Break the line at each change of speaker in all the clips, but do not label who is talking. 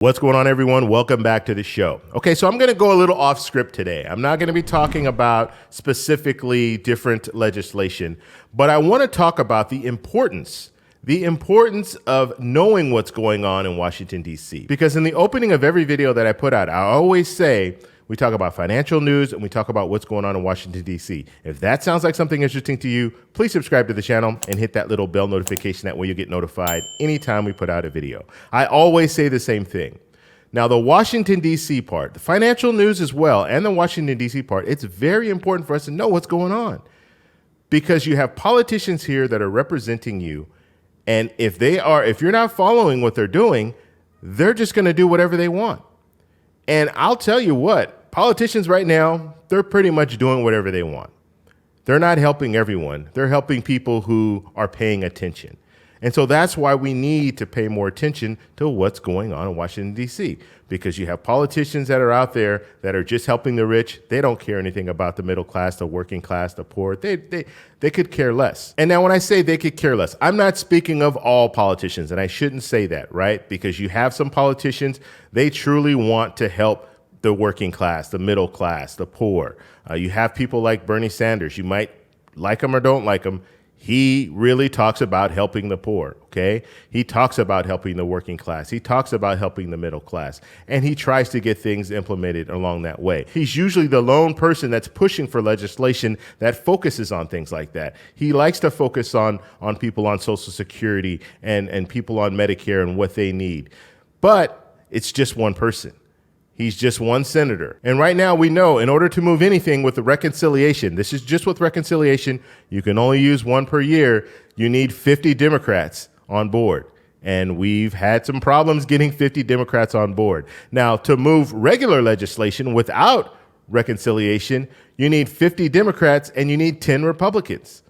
What's going on, everyone? Welcome back to the show. Okay, so I'm going to go a little off script today. I'm not going to be talking about specifically different legislation, but I want to talk about the importance of knowing what's going on in Washington, D.C. Because in the opening of every video that I put out, I always say we talk about financial news and we talk about what's going on in Washington, D.C. If that sounds like something interesting to you, please subscribe to the channel and hit that little bell notification. That way you get notified anytime we put out a video. I always say the same thing. Now, the Washington, D.C. part, the financial news as well, and the Washington, D.C. part, it's very important for us to know what's going on. Because you have politicians here that are representing you, and if you're not following what they're doing, they're just going to do whatever they want. And I'll tell you what, politicians right now, they're pretty much doing whatever they want. They're not helping everyone. They're helping people who are paying attention. And so that's why we need to pay more attention to what's going on in Washington, D.C., because you have politicians that are out there that are just helping the rich. They don't care anything about the middle class, the working class, the poor. They could care less. And now when I say they could care less, I'm not speaking of all politicians, and I shouldn't say that, right? Because you have some politicians, they truly want to help the working class, the middle class, the poor. You have people like Bernie Sanders. You might like him or don't like him. He really talks about helping the poor, okay? He talks about helping the working class. He talks about helping the middle class. And he tries to get things implemented along that way. He's usually the lone person that's pushing for legislation that focuses on things like that. He likes to focus on people on Social Security and people on Medicare and what they need. But it's just one person. He's just one senator. And right now we know in order to move anything with the reconciliation, this is just with reconciliation, you can only use one per year. You need 50 Democrats on board. And we've had some problems getting 50 Democrats on board. Now, to move regular legislation without reconciliation, you need 50 Democrats and you need 10 Republicans.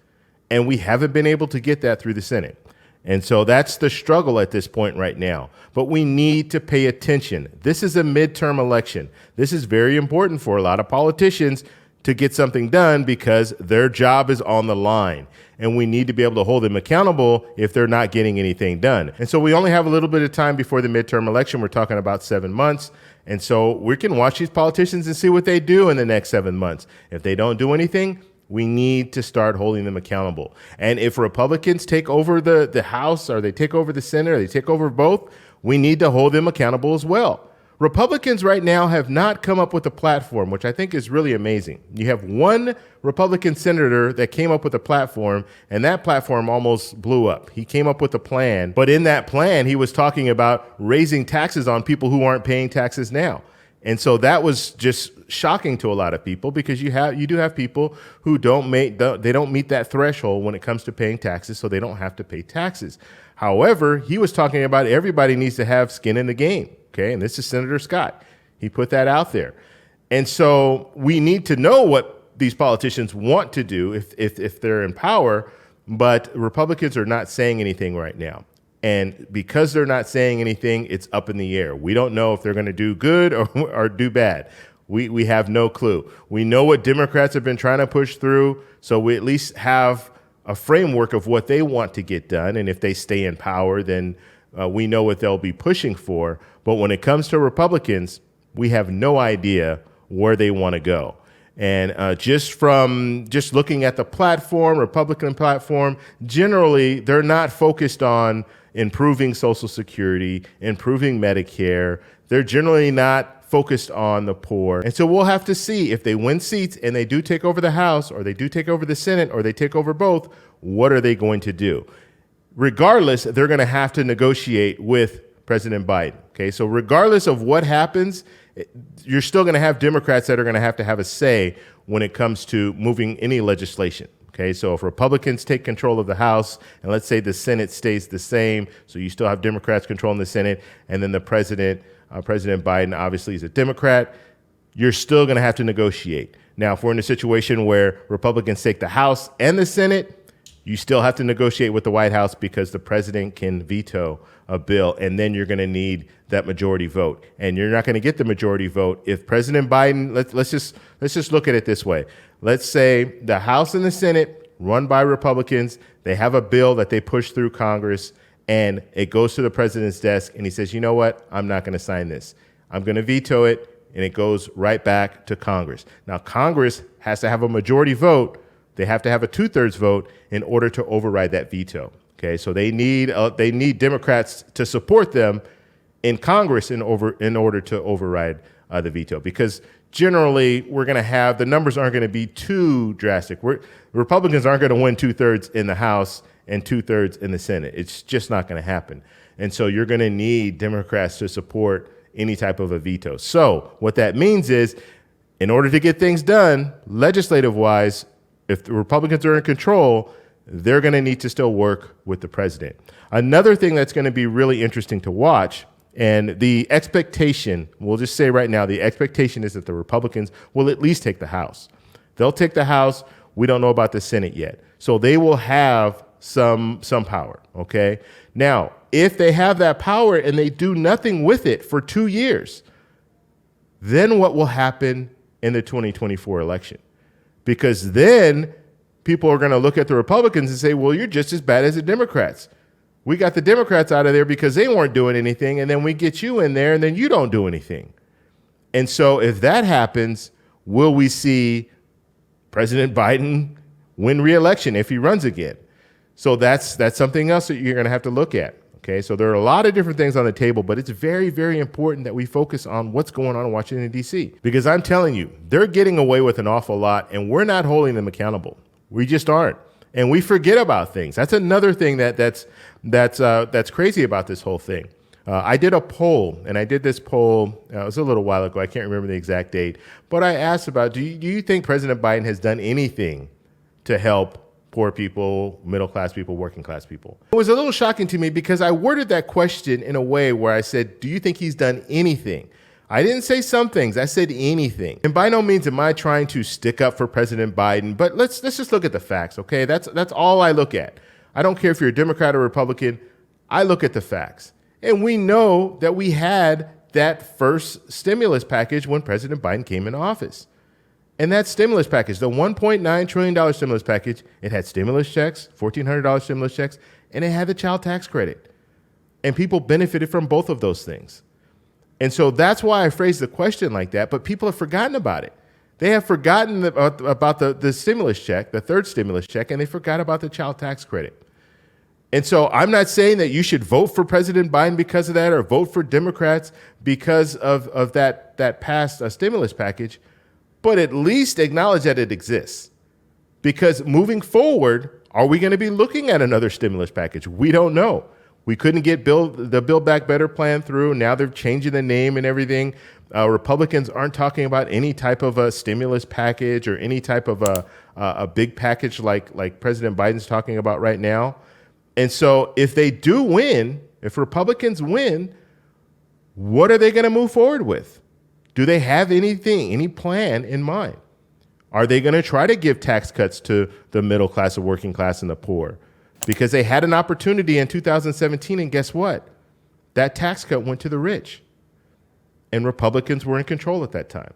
And we haven't been able to get that through the Senate. And so that's the struggle at this point right now. But we need to pay attention. This is a midterm election. This is very important for a lot of politicians to get something done because their job is on the line. And we need to be able to hold them accountable if they're not getting anything done. And so we only have a little bit of time before the midterm election. We're talking about 7 months. And so we can watch these politicians and see what they do in the next 7 months. If they don't do anything, we need to start holding them accountable. And if Republicans take over the House or they take over the Senate or they take over both, we need to hold them accountable as well. Republicans right now have not come up with a platform, which I think is really amazing. You have one Republican senator that came up with a platform, and that platform almost blew up. He came up with a plan, but in that plan, he was talking about raising taxes on people who aren't paying taxes now. And so that was just shocking to a lot of people because you do have people who don't meet that threshold when it comes to paying taxes, so they don't have to pay taxes. However, he was talking about everybody needs to have skin in the game, okay? And this is Senator Scott. He put that out there. And so we need to know what these politicians want to do if they're in power, but Republicans are not saying anything right now. And because they're not saying anything, it's up in the air. We don't know if they're going to do good or do bad. We have no clue. We know what Democrats have been trying to push through, so we at least have a framework of what they want to get done. And if they stay in power, then we know what they'll be pushing for. But when it comes to Republicans, we have no idea where they want to go. And just looking at the platform, Republican platform, generally, they're not focused on improving Social Security, improving Medicare. They're generally not focused on the poor. And so we'll have to see if they win seats and they do take over the House or they do take over the Senate or they take over both, what are they going to do? Regardless, they're going to have to negotiate with President Biden. Okay, so regardless of what happens, you're still going to have Democrats that are going to have a say when it comes to moving any legislation. Okay, so if Republicans take control of the House, and let's say the Senate stays the same, so you still have Democrats controlling the Senate, and then the President Biden obviously is a Democrat, you're still going to have to negotiate. Now, if we're in a situation where Republicans take the House and the Senate, you still have to negotiate with the White House because the president can veto a bill, and then you're going to need that majority vote. And you're not going to get the majority vote if President Biden, let's just look at it this way. Let's say the House and the Senate run by Republicans, they have a bill that they push through Congress, and it goes to the president's desk and he says, you know what, I'm not going to sign this. I'm going to veto it, and it goes right back to Congress. Now, Congress has to have a majority vote. They have to have a 2/3 vote in order to override that veto. Okay, so they need Democrats to support them in Congress in order to override the veto, because generally we're going to have, the numbers aren't going to be too drastic. Republicans aren't going to win 2/3 in the House and 2/3 in the Senate. It's just not going to happen. And so you're going to need Democrats to support any type of a veto. So what that means is, in order to get things done legislative wise, if the Republicans are in control, they're going to need to still work with the president. Another thing that's going to be really interesting to watch, and the expectation, we'll just say right now, the expectation is that the Republicans will at least take the House. They'll take the House. We don't know about the Senate yet. So they will have some power, okay? Now, if they have that power and they do nothing with it for 2 years, then what will happen in the 2024 election? Because then people are going to look at the Republicans and say, well, you're just as bad as the Democrats. We got the Democrats out of there because they weren't doing anything, and then we get you in there and then you don't do anything. And so if that happens, will we see President Biden win re-election if he runs again? So that's something else that you're going to have to look at. Okay, so there are a lot of different things on the table, but it's very, very important that we focus on what's going on in Washington, D.C. Because I'm telling you, they're getting away with an awful lot, and we're not holding them accountable. We just aren't. And we forget about things. That's another thing that's crazy about this whole thing. I did a poll, and I did this poll, it was a little while ago, I can't remember the exact date, but I asked about, do you think President Biden has done anything to help poor people, middle-class people, working-class people? It was a little shocking to me because I worded that question in a way where I said, do you think he's done anything? I didn't say some things, I said anything. And by no means am I trying to stick up for President Biden, but let's just look at the facts, okay? That's all I look at. I don't care if you're a Democrat or Republican, I look at the facts. And we know that we had that first stimulus package when President Biden came into office. And that stimulus package, the $1.9 trillion stimulus package, it had stimulus checks, $1,400 stimulus checks, and it had the child tax credit. And people benefited from both of those things. And so that's why I phrased the question like that, but people have forgotten about it. They have forgotten about the stimulus check, the third stimulus check, and they forgot about the child tax credit. And so I'm not saying that you should vote for President Biden because of that or vote for Democrats because of that past stimulus package, but at least acknowledge that it exists. Because moving forward, are we going to be looking at another stimulus package? We don't know. We couldn't get the Build Back Better plan through. Now they're changing the name and everything. Republicans aren't talking about any type of a stimulus package or any type of a big package like President Biden's talking about right now. And so if they do win, if Republicans win, what are they going to move forward with? Do they have anything, any plan in mind? Are they going to try to give tax cuts to the middle class, the working class, and the poor? Because they had an opportunity in 2017, and guess what? That tax cut went to the rich. And Republicans were in control at that time.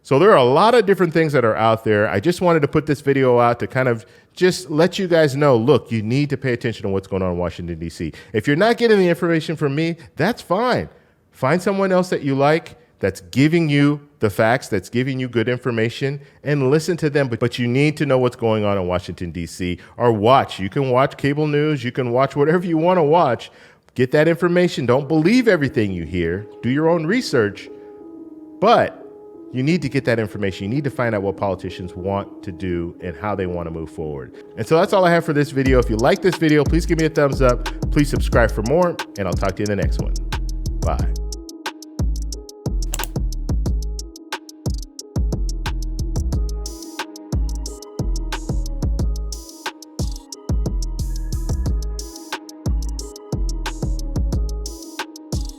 So there are a lot of different things that are out there. I just wanted to put this video out to kind of just let you guys know, look, you need to pay attention to what's going on in Washington, D.C. If you're not getting the information from me, that's fine. Find someone else that you like that's giving you the facts, that's giving you good information, and listen to them. But you need to know what's going on in Washington, D.C., or watch. You can watch cable news. You can watch whatever you want to watch. Get that information. Don't believe everything you hear. Do your own research. But you need to get that information. You need to find out what politicians want to do and how they want to move forward. And so that's all I have for this video. If you like this video, please give me a thumbs up. Please subscribe for more, and I'll talk to you in the next one. Bye.